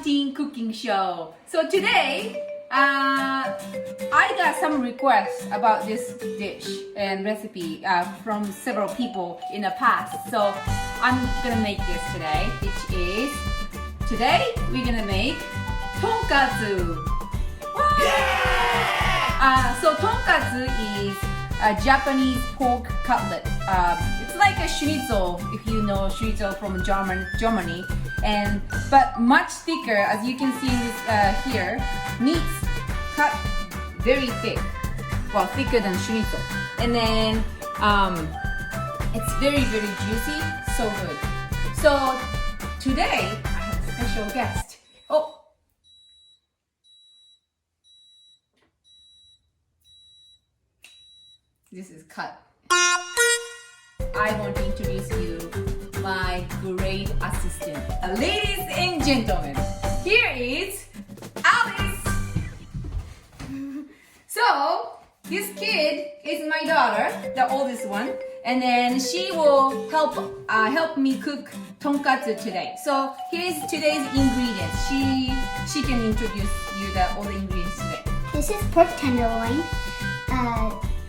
Teen Cooking Show. So today, I got some requests about this dish and recipe from several people in the past. So I'm gonna make this today, which is, today we're gonna make Tonkatsu. So Tonkatsu is a Japanese pork cutlet. It's like a schnitzel, if you know schnitzel from Germany, but much thicker. As you can see in this here, meats cut very thick, well, thicker than schnitzel, and then it's very juicy, so good. So today I have a special guest. Oh. This is cut. I want to introduce you my great assistant. Ladies and gentlemen, here is Alice. So this kid is my daughter, the oldest one, and then she will help me cook tonkatsu today. So here's today's ingredients. She can introduce you all the ingredients today. This is pork tenderloin,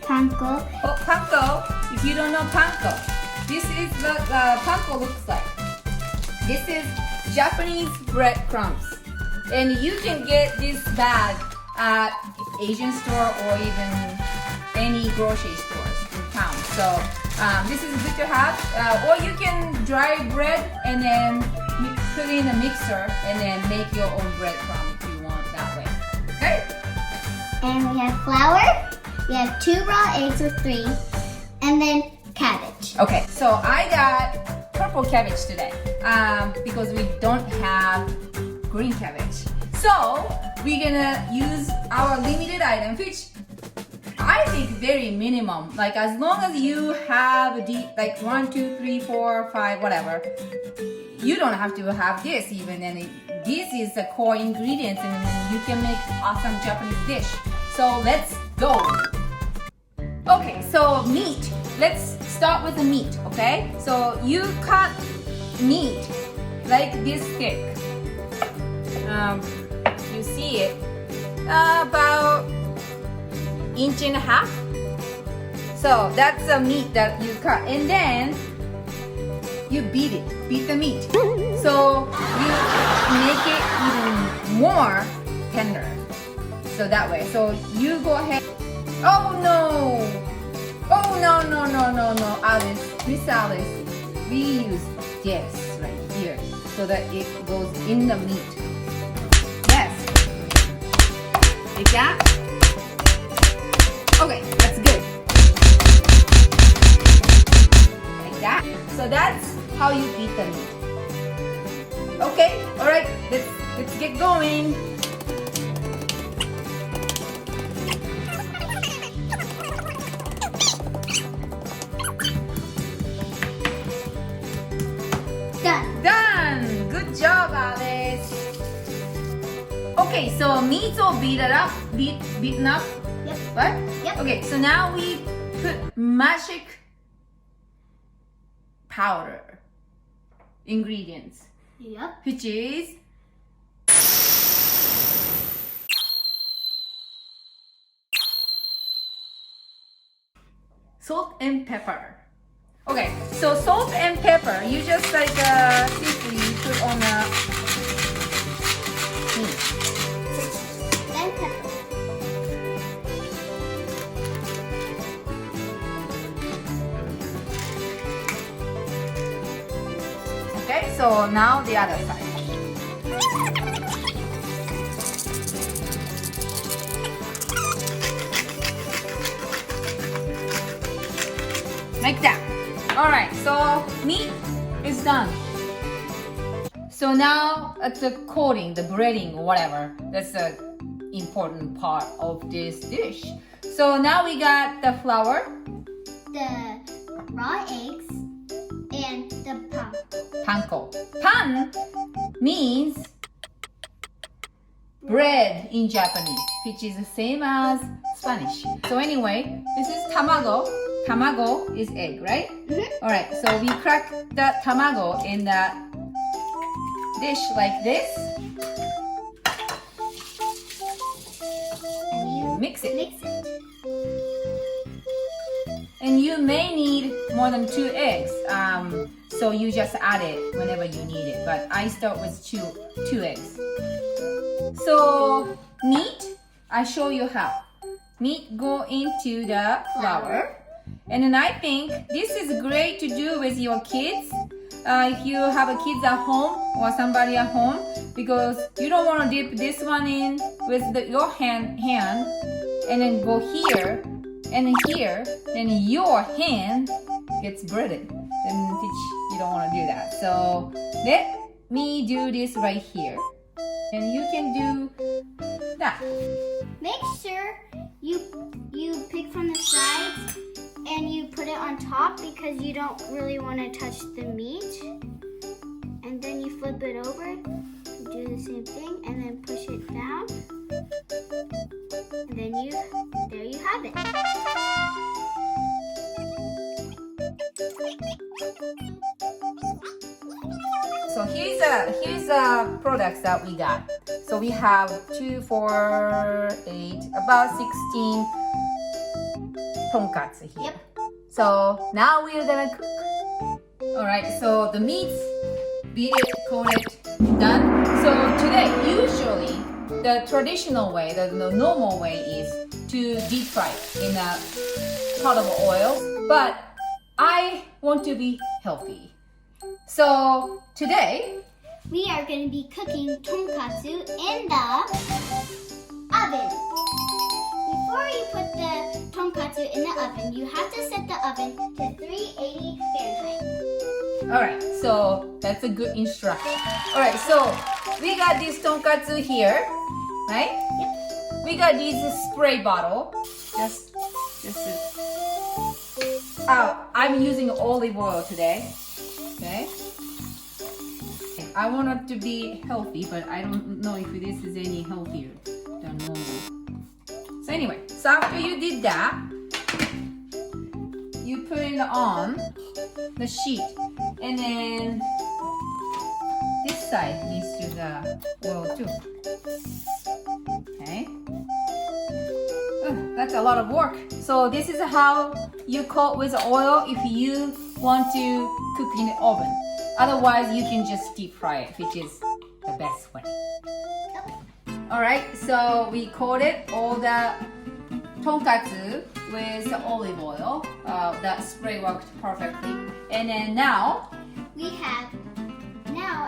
panko. Oh, panko. If you don't know panko, this is what panko looks like. This is Japanese breadcrumbs, and you can get this bag at Asian store or even any grocery stores in town. So this is good to have, or you can dry bread and then put it in a mixer and then make your own breadcrumb if you want that way. Okay? And we have flour. We have 2 raw eggs or 3, and then cabbage. Okay, so I got purple cabbage today because we don't have green cabbage. So we're gonna use our limited item, which I think very minimum. Like as long as you have like 1, 2, 3, 4, 5, whatever. You don't have to have this even, and this is the core ingredients, and you can make awesome Japanese dish. So let's go. Okay, so meat. Let's start with the meat, okay? So you cut meat like this thick. You see it about 1.5 inches. So that's the meat that you cut, and then you beat the meat. So you make it even more tender. So that way. So you go ahead. Oh no! Oh no, Alice, Miss Alice, we use this right here so that it goes in the meat. Yes. Like that? Okay, that's good. Like that. So that's how you beat the meat. Okay, alright, let's get going. Done! Good job, Alice. Okay, so meat's all beaten up. Yep. Right? Yep. Okay, so now we put magic powder ingredients, Yep. which is salt and pepper. Okay, so salt and pepper, you just like simply put on the meat. Then pepper. Okay, so now the other side. Like that. Alright, so meat is done. So now it's the coating, the breading, whatever. That's the important part of this dish. So now we got the flour, The raw eggs, and the panko. Pan means bread in Japanese, which is the same as Spanish. So anyway, this is tamago. Tamago is egg, right? Mm-hmm. Alright, so we crack that tamago in that dish like this. mix it. Mix it. And you may need more than 2 eggs. So you just add it whenever you need it. But I start with two eggs. So meat, I show you how. Meat go into the flour. And then I think this is great to do with your kids. If you have a kids at home or somebody at home, because you don't want to dip this one in with your hand and then go here and then here, then your hand gets breaded. Then you don't want to do that. So let me do this right here, and you can do that. Make sure you pick from the sides and you put it on top because you don't really want to touch the meat. And then you flip it over, do the same thing, and then push it down. And then there you have it. So here's the products that we got. So we have 2, 4, 8, about 16 tonkatsu here. Yep. So now we are gonna cook. All right. So the meats, beat it, coat it, done. So today, usually the traditional way, the normal way is to deep fry it in a pot of oil. But I want to be healthy. So today, we are going to be cooking tonkatsu in the oven. Before you put the tonkatsu in the oven, you have to set the oven to 380 Fahrenheit. Alright, so that's a good instruction. Alright, so we got this tonkatsu here, right? Yep. We got this spray bottle. Just I'm using olive oil today. Okay. I want it to be healthy, but I don't know if this is any healthier than normal. So anyway, so after you did that, you put it on the sheet, and then this side needs to the oil too. Okay. That's a lot of work. So this is how you coat with oil if you want to cook in the oven. Otherwise, you can just deep fry it, which is the best way. Alright, so we coated all the tonkatsu with olive oil. That spray worked perfectly. And then now,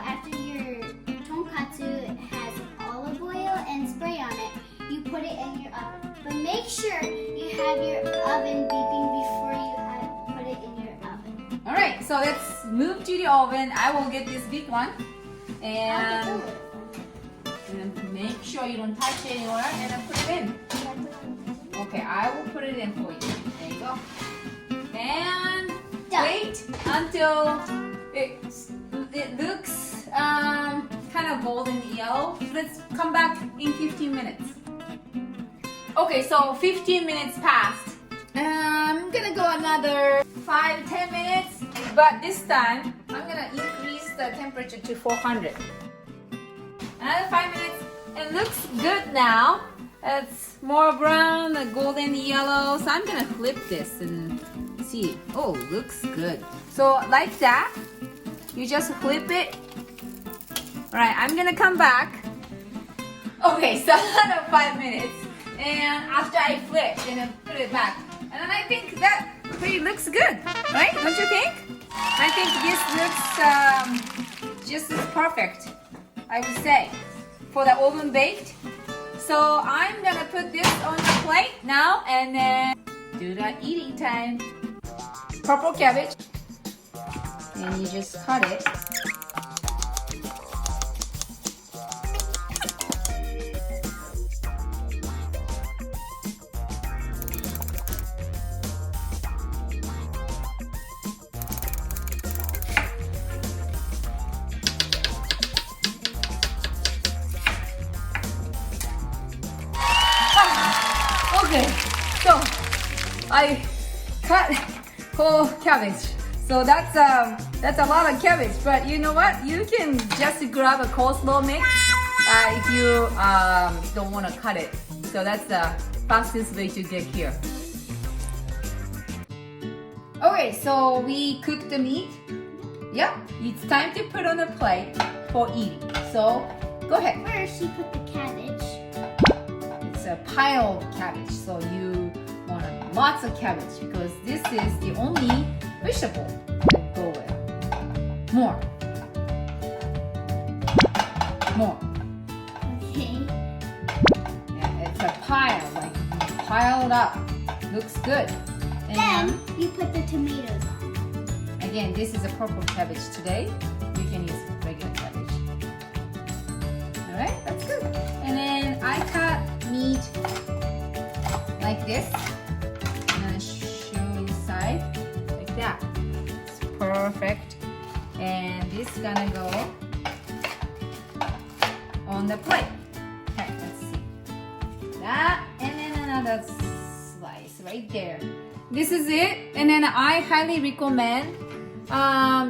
after your tonkatsu has olive oil and spray on it, you put it in your oven. But make sure you have your oven beeping before you put it in your oven. alright, so let's move to the oven. I will get this big one. And make sure you don't touch it anywhere, and then put it in. Okay, I will put it in for you. There you go. And Done. wait until it looks kind of golden yellow. Let's come back in 15 minutes. Okay, so 15 minutes passed. I'm gonna go another 5-10 minutes, but this time I'm gonna increase the temperature to 400. Another 5 minutes. It looks good now. It's more brown, the golden yellow. So I'm gonna flip this and see. Oh, looks good. So like that, you just flip it. All right, I'm gonna come back. Okay, so another 5 minutes. And after I flip and then put it back. And then I think that pretty looks good, right? Don't you think? I think this looks just as perfect, I would say, for the oven baked. So I'm gonna put this on the plate now and then do the eating time. Purple cabbage, and you just cut it. Okay, so I cut whole cabbage. So that's a lot of cabbage. But you know what? You can just grab a coleslaw mix if you don't want to cut it. So that's fastest way to get here. Okay, so we cooked the meat. Yeah, it's time to put on a plate for eating. So go ahead. First, you put the cabbage. It's a pile of cabbage, so you want lots of cabbage because this is the only vegetable that go with. More. Okay. And it's a pile, like you pile it up. Looks good. And Then you put the tomatoes on. again, this is a purple cabbage today. You can use regular cabbage. Alright, that's good. And then I cut meat like this. I'm gonna show inside like that. It's perfect. And this is gonna go on the plate. Okay, let's see. That and then another slice right there. This is it, and then I highly recommend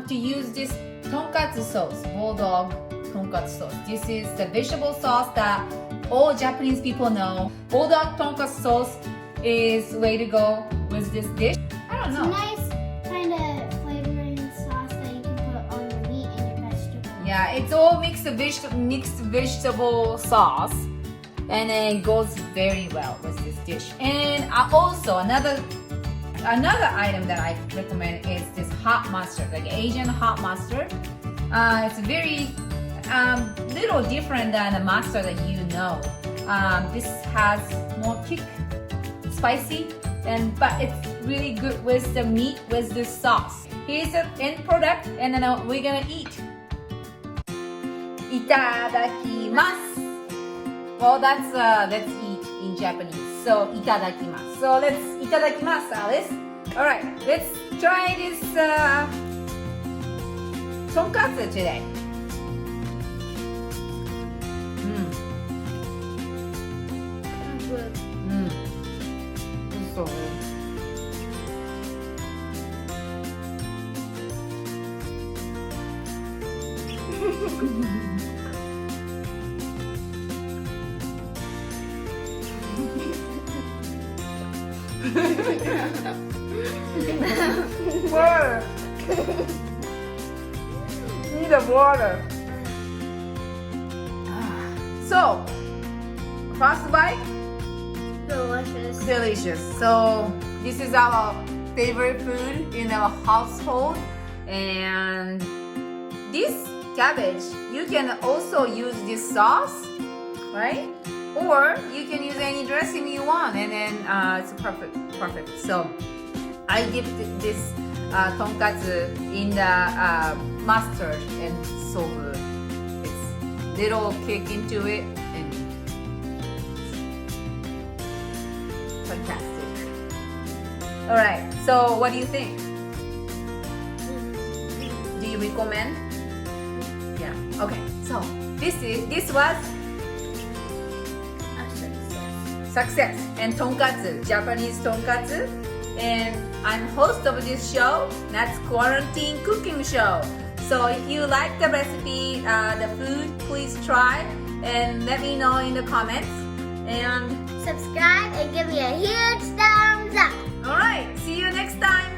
to use this tonkatsu sauce, bulldog tonkatsu sauce. This is the vegetable sauce that all Japanese people know. Bulldog tonkatsu sauce is way to go with this dish. I don't It's a know. nice kind of flavoring sauce that you can put on your meat and your vegetables. Yeah, it's all mixed vegetable sauce, and then it goes very well with this dish. And also another item that I recommend is this hot mustard, like Asian hot mustard. It's very little different than the mustard that you know. This has more kick, spicy, but it's really good with the meat, with the sauce. Here's the end product, and then we're gonna eat. Itadakimasu. Well, that's let's eat in Japanese. So itadakimasu. So let's itadakimasu, Alice. All right, let's try this tonkatsu today. Sounds good. It's so good. Water. Need a water. So, first bite, Delicious. delicious. So, this is our favorite food in our household, and this cabbage, you can also use this sauce, right? Or you can use any dressing you want, and then it's perfect. So I dipped this tonkatsu in the mustard, and so good. It's little kick into it, and fantastic. All right. So what do you think? Do you recommend? Yeah. Okay. So this was success and tonkatsu, Japanese tonkatsu, and I'm host of this show. That's Quarantine Cooking Show. So if you like the recipe, the food, please try and let me know in the comments. And Subscribe and give me a huge thumbs up. all right, see you next time.